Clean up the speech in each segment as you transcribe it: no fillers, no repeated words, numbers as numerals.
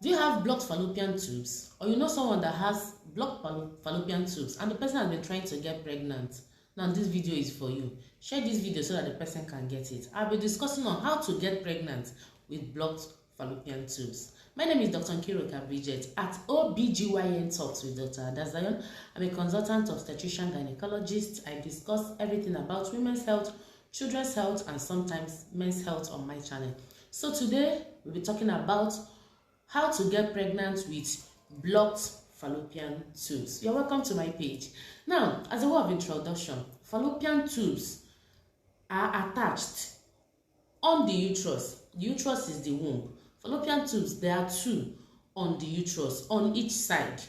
Do you have blocked fallopian tubes, or you know someone that has blocked fallopian tubes and the person has been trying to get pregnant? Now this video is for you. Share this video so that the person can get it. I'll be discussing on how to get pregnant with blocked fallopian tubes. My name is Dr. Nkiruka Bridget at OBGYN Talks with Dr. Adazion. I'm a consultant obstetrician gynecologist. I discuss everything about women's health, children's health, and sometimes men's health on my channel. So today we'll be talking about how to get pregnant with blocked fallopian tubes. You're welcome to my page. Now, as a word of introduction, fallopian tubes are attached on the uterus. The uterus is the womb. Fallopian tubes, there are two on the uterus, on each side.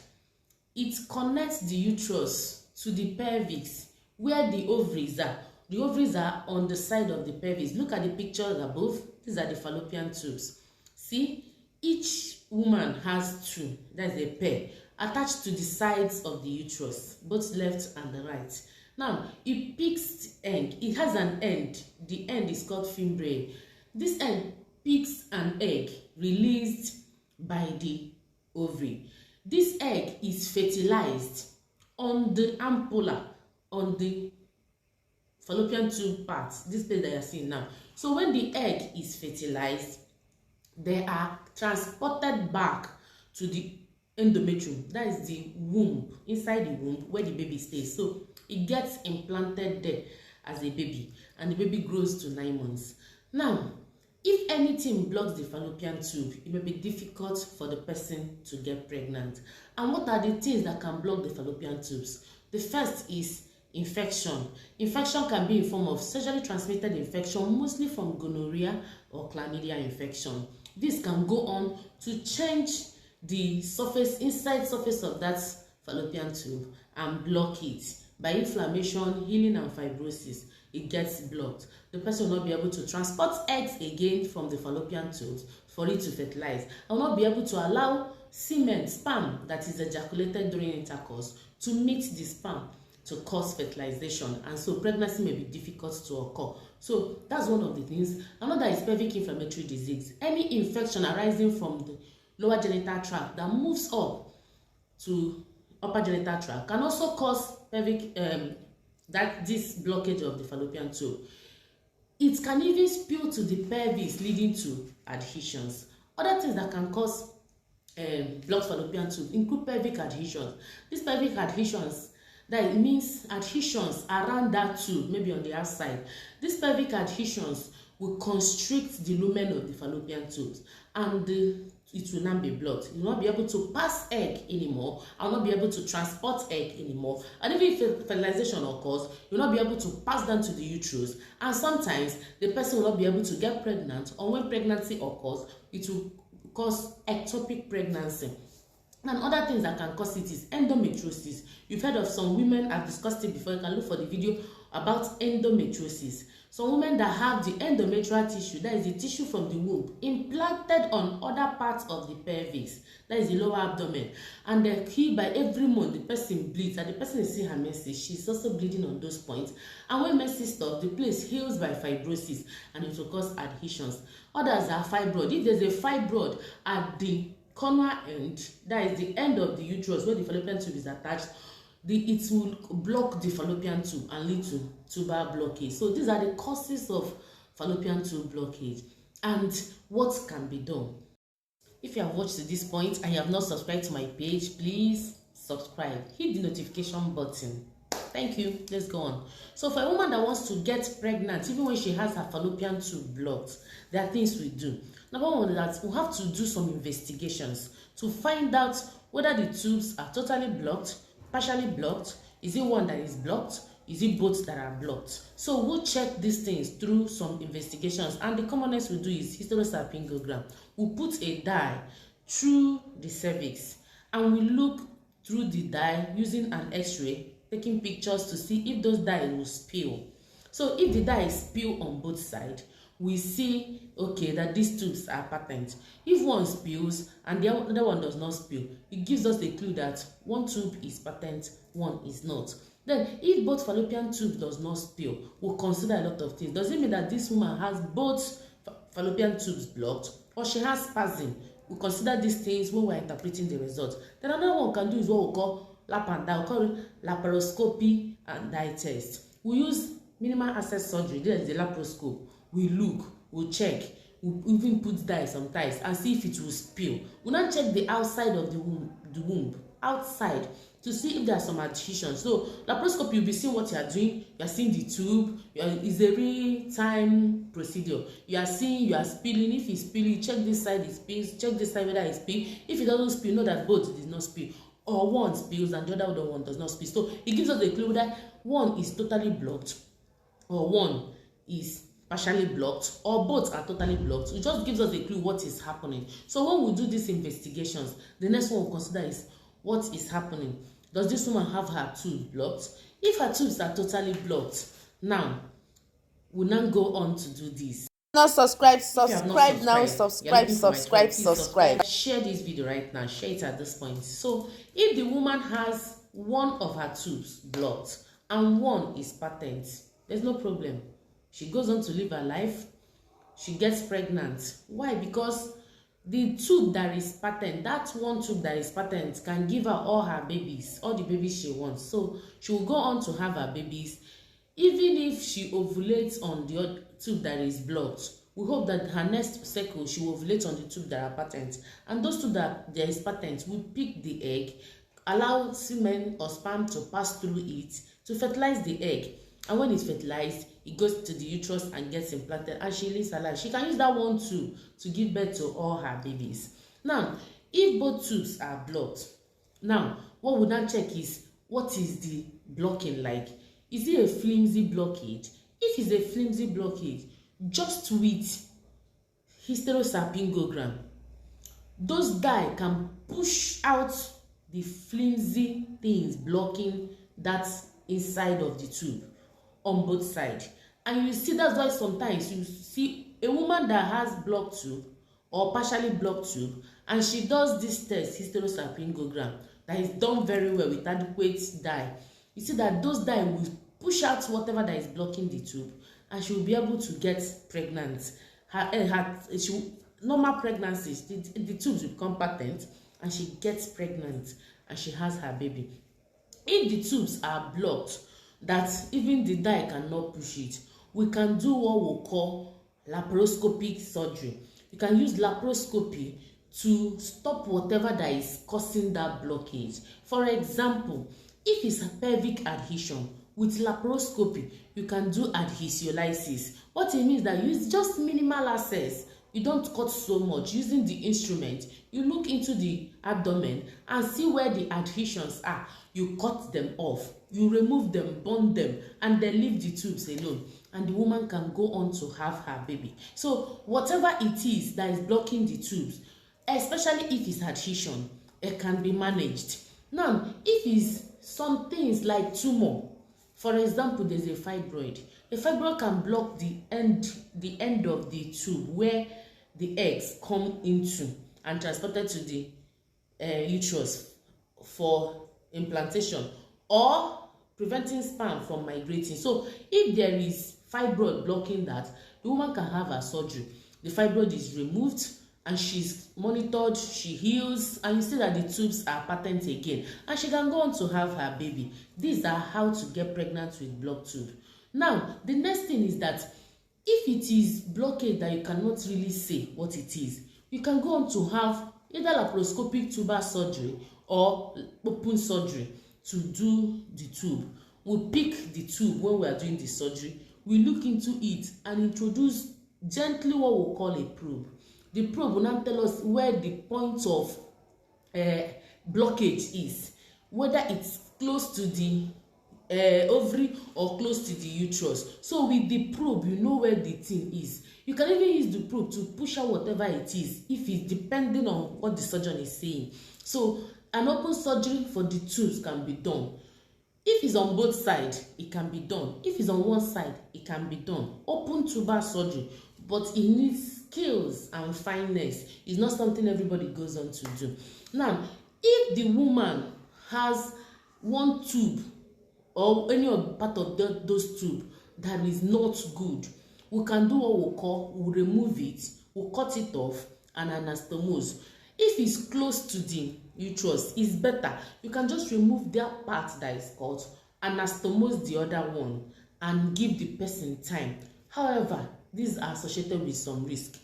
It connects the uterus to the pelvis where the ovaries are. The ovaries are on the side of the pelvis. Look at the pictures above. These are the fallopian tubes. See? Each woman has two, that's a pair, attached to the sides of the uterus, both left and the right. Now, it picks egg. It has an end. The end is called fimbriae. This end picks an egg released by the ovary. This egg is fertilized on the ampulla, on the fallopian tube part, this place that you are seeing now. So when the egg is fertilized, they are transported back to the endometrium, that is the womb, inside the womb where the baby stays. So it gets implanted there as a baby, and the baby grows to 9 months. Now, if anything blocks the fallopian tube, it may be difficult for the person to get pregnant. And what are the things that can block the fallopian tubes? The first is infection. Infection can be in form of sexually transmitted infection, mostly from gonorrhea or chlamydia infection. This can go on to change the inside surface of that fallopian tube and block it. By inflammation, healing, and fibrosis, it gets blocked. The person will not be able to transport eggs again from the fallopian tubes for it to fertilize. I will not be able to allow semen, sperm that is ejaculated during intercourse to meet the sperm to cause fertilization, and so pregnancy may be difficult to occur. So that's one of the things. Another is pelvic inflammatory disease. Any infection arising from the lower genital tract that moves up to upper genital tract can also cause pelvic this blockage of the fallopian tube. It can even spill to the pelvis, leading to adhesions. Other things that can cause blocked fallopian tube include pelvic adhesions. These pelvic adhesions, that means adhesions around that tube, maybe on the outside. These pelvic adhesions will constrict the lumen of the fallopian tubes, and it will not be blocked. You will not be able to pass egg anymore. I will not be able to transport egg anymore. And even if fertilization occurs, you will not be able to pass down to the uterus. And sometimes the person will not be able to get pregnant, or when pregnancy occurs, it will cause ectopic pregnancy. And other things that can cause it is endometriosis. You've heard of some women, I've discussed it before, you can look for the video about endometriosis. Some women that have the endometrial tissue, that is the tissue from the womb, implanted on other parts of the pelvis, that is the lower abdomen, and they're key by every month the person bleeds, and the person is seeing her menses, she's also bleeding on those points. And when menses stop, the place heals by fibrosis, and it will cause adhesions. Others are fibroid. If there's a fibroid at the corner end, that is the end of the uterus where the fallopian tube is attached, it will block the fallopian tube and lead to tuber blockage. So these are the causes of fallopian tube blockage and what can be done. If you have watched to this point and you have not subscribed to my page, please subscribe, hit the notification button. Thank you. Let's go on. So for a woman that wants to get pregnant, even when she has her fallopian tube blocked, there are things we do. Number one is that we have to do some investigations to find out whether the tubes are totally blocked, partially blocked, is it one that is blocked, is it both that are blocked. So we'll check these things through some investigations, and the commonest we do is hysterosalpingogram. We'll put a dye through the cervix and we look through the dye using an x-ray, taking pictures to see if those dye will spill. So if the dye is spill on both sides, we see, okay, that these tubes are patent. If one spills and the other one does not spill, it gives us a clue that one tube is patent, one is not. Then, if both fallopian tubes does not spill, we'll consider a lot of things. Does it mean that this woman has both fallopian tubes blocked, or she has spasm, we consider these things when we're interpreting the result. Then another one we can do is what we call lap and dye. We call it laparoscopy and dye test. We use minimal access surgery. There is the laparoscope. We look, we check, we even put dye sometimes and see if it will spill. We now check the outside of the womb, outside, to see if there are some adhesions. So laparoscopy, you'll be seeing what you are doing. You are seeing the tube. It's a real-time procedure. You are seeing, you are spilling. If it's spilling, check this side it spills. Check this side whether it spills. If it doesn't spill, know that both did not spill. Or one spills and the other one does not spill. So it gives us a clue that one is totally blocked or one is partially blocked or both are totally blocked. It just gives us a clue what is happening. So when we do these investigations, the next one we'll consider is what is happening. Does this woman have her tubes blocked? If her tubes are totally blocked, now we'll now go on to do this. Now subscribe now, subscribe. Share this video right now. Share it at this point. So if the woman has one of her tubes blocked and one is patent, there's no problem. She goes on to live her life. She gets pregnant. Why? Because the tube that is patent, that one tube that is patent, can give her all her babies, all the babies she wants. So she will go on to have her babies. Even if she ovulates on the other tube that is blocked, we hope that her next cycle she will ovulate on the tube that are patent. And those two that there is patent will pick the egg, allow semen or sperm to pass through it to fertilize the egg. And when it's fertilized, it goes to the uterus and gets implanted, and she lives her life. She can use that one tube to give birth to all her babies. Now, if both tubes are blocked, now what we now check is what is the blocking like. Is it a flimsy blockage? If it's a flimsy blockage, just with hysterosalpingogram, those dye can push out the flimsy things blocking that inside of the tube on both sides. And you see, that's why sometimes you see a woman that has blocked tube or partially blocked tube, and she does this test, hysterosalpingogram, that is done very well with adequate dye. You see that those dye will push out whatever that is blocking the tube, and she will be able to get pregnant. Normal pregnancies, the tubes will become patent, and she gets pregnant, and she has her baby. If the tubes are blocked, that even the dye cannot push it, we can do what we call laparoscopic surgery. You can use laparoscopy to stop whatever that is causing that blockage. For example, if it's a pelvic adhesion, with laparoscopy, you can do adhesiolysis. What it means that you use just minimal access. You don't cut so much. Using the instrument, you look into the abdomen and see where the adhesions are. You cut them off, you remove them, burn them, and then leave the tubes alone. And the woman can go on to have her baby. So whatever it is that is blocking the tubes, especially if it's adhesion, it can be managed. Now, if it's some things like tumor, for example, there's a fibroid. The fibroid can block the end of the tube where the eggs come into and transported to the uterus for implantation or preventing sperm from migrating. So if there is fibroid blocking that, the woman can have her surgery. The fibroid is removed and she's monitored, she heals, and you see that the tubes are patent again, and she can go on to have her baby. These are how to get pregnant with blocked tube. Now, the next thing is that if it is blockade that you cannot really say what it is, you can go on to have either laparoscopic tuber surgery or open surgery to do the tube. We pick the tube when we are doing the surgery, we look into it and introduce gently what we call a probe. The probe will now tell us where the point of blockage is, whether it's close to the ovary or close to the uterus. So with the probe, you know where the thing is. You can even use the probe to push out whatever it is, if it's depending on what the surgeon is saying. So an open surgery for the tubes can be done. If it's on both sides, it can be done. If it's on one side, it can be done. Open tuber surgery, but it needs skills and fineness. It's not something everybody goes on to do. Now, if the woman has one tube or any part of those tubes that is not good, we can do what we call, we'll remove it, we'll cut it off and anastomose. If it's close to the uterus, it's better. You can just remove that part that is cut, anastomose the other one, and give the person time. However, these are associated with some risk.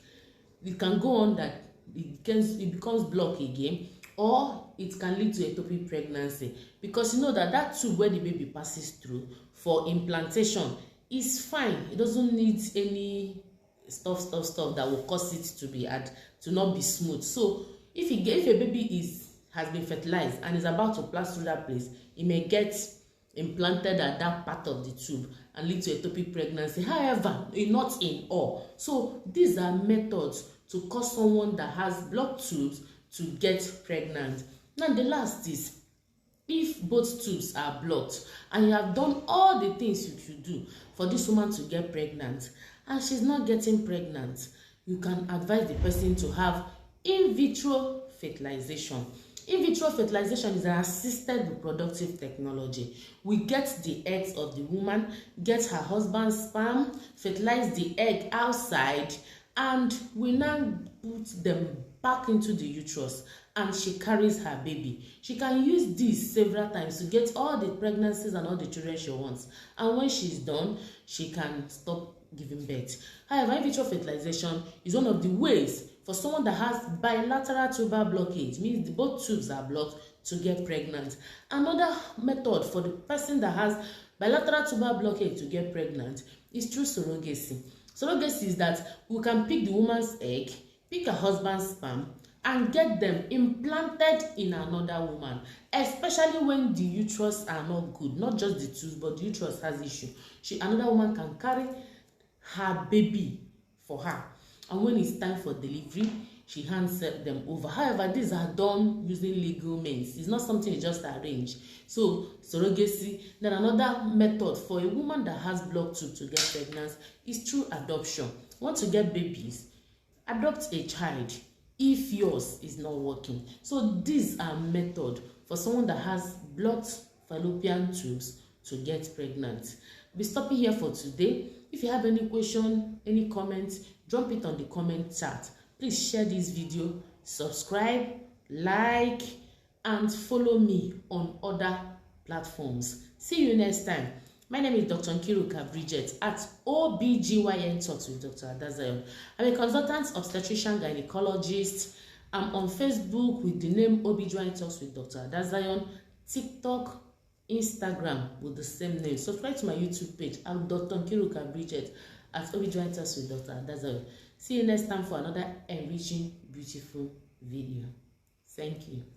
It can go on that it becomes blocked again, or it can lead to ectopic pregnancy, because you know that tube where the baby passes through for implantation is fine. It doesn't need any stuff that will cause it to not be smooth. So if a baby has been fertilized and is about to pass through that place, it may get implanted at that part of the tube and lead to ectopic pregnancy. However, not in all. So these are methods to cause someone that has blocked tubes to get pregnant. Now the last is, if both tubes are blocked and you have done all the things you should do for this woman to get pregnant and she's not getting pregnant, you can advise the person to have in vitro fertilization. In vitro fertilization is an assisted reproductive technology. We get the eggs of the woman, get her husband's sperm, fertilize the egg outside, and we now put them back into the uterus, and she carries her baby. She can use this several times to get all the pregnancies and all the children she wants. And when she's done, she can stop giving birth. However, in vitro fertilization is one of the ways for someone that has bilateral tubal blockage, means both tubes are blocked, to get pregnant. Another method for the person that has bilateral tubal blockage to get pregnant is through surrogacy. Surrogacy is that we can pick the woman's egg, pick her husband's sperm, and get them implanted in another woman, especially when the uterus are not good, not just the tubes, but the uterus has issue. Another woman can carry her baby for her, and when it's time for delivery, she hands them over. However, these are done using legal means. It's not something you just arrange. So surrogacy. Then another method for a woman that has blocked tube to get pregnant is through adoption. Want to get babies? Adopt a child if yours is not working. So these are methods for someone that has blocked fallopian tubes to get pregnant. We'll be stopping here for today. If you have any question, any comments, drop it on the comment chat. Please share this video, subscribe, like, and follow me on other platforms. See you next time. My name is Dr. Nkiruka Bridget at OBGYN Talks with Dr. Adazion. I'm a consultant obstetrician gynecologist. I'm on Facebook with the name OBGYN Talks with Dr. Adazion, TikTok, Instagram with the same name. Subscribe to my YouTube page. I'm Dr. Nkiruka Bridget at OBGYN Talks with Dr. Adazion. See you next time for another enriching, beautiful video. Thank you.